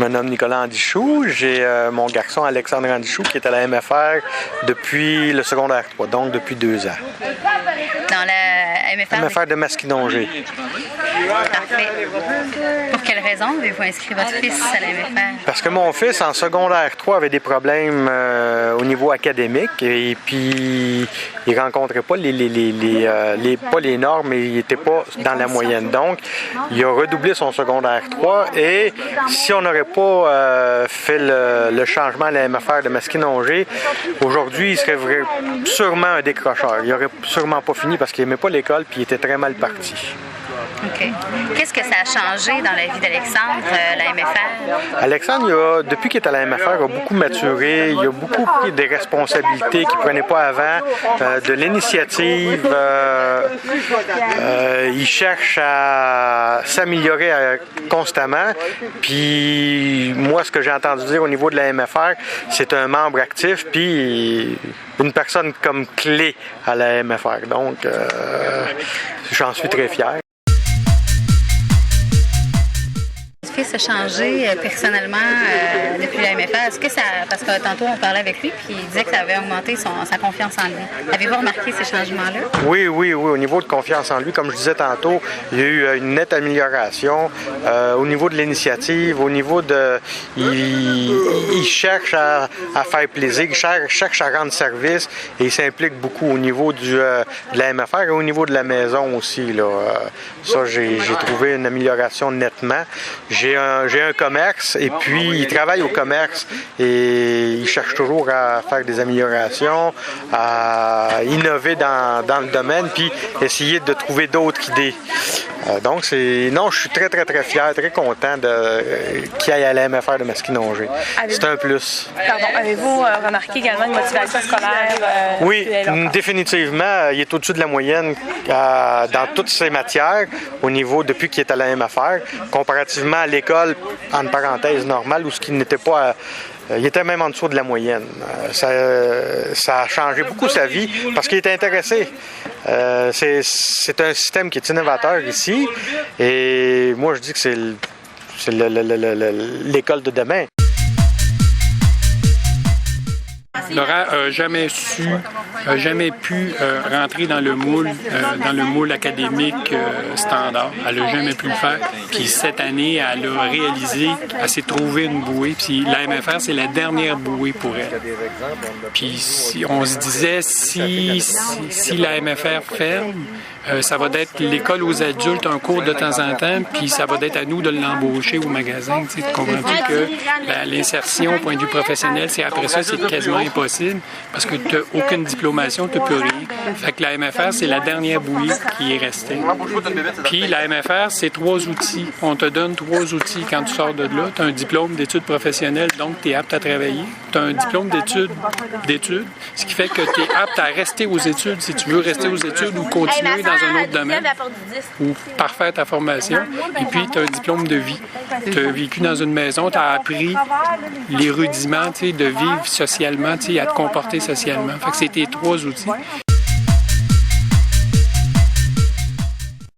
me nomme Nicolas Andichou. J'ai mon garçon Alexandre Andichou qui est à la MFR depuis le secondaire 3, donc depuis 2 ans. Dans la MFR? MFR de Masquinongé. Parfait. Pour quelle raison avez-vous inscrit votre fils à la MFR? Parce que mon fils, en secondaire 3, avait des problèmes au niveau académique et puis il ne rencontrait pas pas les normes et il n'était pas dans la moyenne. Donc, il a redoublé son secondaire 3 et si on n'aurait pas fait le changement à la MFR de Masquinongé, aujourd'hui, il serait sûrement un décrocheur. Il n'aurait sûrement pas fini parce qu'il n'aimait pas l'école puis il était très mal parti. OK. Qu'est-ce que ça a changé dans la vie d'Alexandre, la MFR? Alexandre, depuis qu'il est à la MFR, il a beaucoup maturé, il a beaucoup pris des responsabilités qu'il ne prenait pas avant, de l'initiative. Il cherche à s'améliorer constamment. Puis moi, ce que j'ai entendu dire au niveau de la MFR, c'est un membre actif, puis une personne comme clé à la MFR. Donc, j'en suis très fier. Votre fils a changé personnellement depuis la MFR. Est-ce que ça... Parce que tantôt, on parlait avec lui, puis il disait que ça avait augmenté sa confiance en lui. Avez-vous remarqué ces changements-là? Oui. Au niveau de confiance en lui, comme je disais tantôt, il y a eu une nette amélioration. Au niveau de l'initiative, au niveau de... Il cherche à faire plaisir, il cherche à rendre service et il s'implique beaucoup au niveau de la MFR et au niveau de la maison aussi. Là. Ça, j'ai trouvé une amélioration nettement. J'ai un commerce et puis il travaille au commerce et il cherche toujours à faire des améliorations, à innover dans le domaine puis essayer de trouver d'autres idées. Donc, je suis très, très, très fier, très content qu'il aille à la MFR de Masquinongé. C'est un plus. Pardon, avez-vous remarqué également une motivation scolaire? Oui, définitivement. Il est au-dessus de la moyenne dans toutes ses matières au niveau depuis qu'il est à la MFR, comparativement à l'école, entre parenthèses, normale, où ce qui n'était pas... il était même en dessous de la moyenne. Ça a changé beaucoup sa vie parce qu'il était intéressé. C'est un système qui est innovateur ici et moi je dis que c'est l'école de demain. Laura n'a jamais pu rentrer dans le moule académique standard. Elle n'a jamais pu le faire. Puis cette année, elle a réalisé, elle s'est trouvée une bouée. Puis la MFR, c'est la dernière bouée pour elle. Puis on se disait, si la MFR ferme, ça va être l'école aux adultes, un cours de temps en temps, puis ça va être à nous de l'embaucher au magasin. Tu comprends-tu que l'insertion au point de vue professionnel, c'est après ça, c'est quasiment impossible parce que tu n'as aucune diplomation, tu n'as plus rien. Fait que la MFR, c'est la dernière bouée qui est restée. Puis la MFR, c'est 3 outils. On te donne 3 outils quand tu sors de là. Tu as un diplôme d'études professionnelles, donc tu es apte à travailler. Tu as un diplôme d'études, ce qui fait que tu es apte à rester aux études si tu veux rester aux études ou continuer dans un autre domaine ou parfaire ta formation. Et puis, tu as un diplôme de vie. Tu as vécu dans une maison, tu as appris les rudiments de vivre socialement, à te comporter socialement. Fait que c'est tes 3 outils.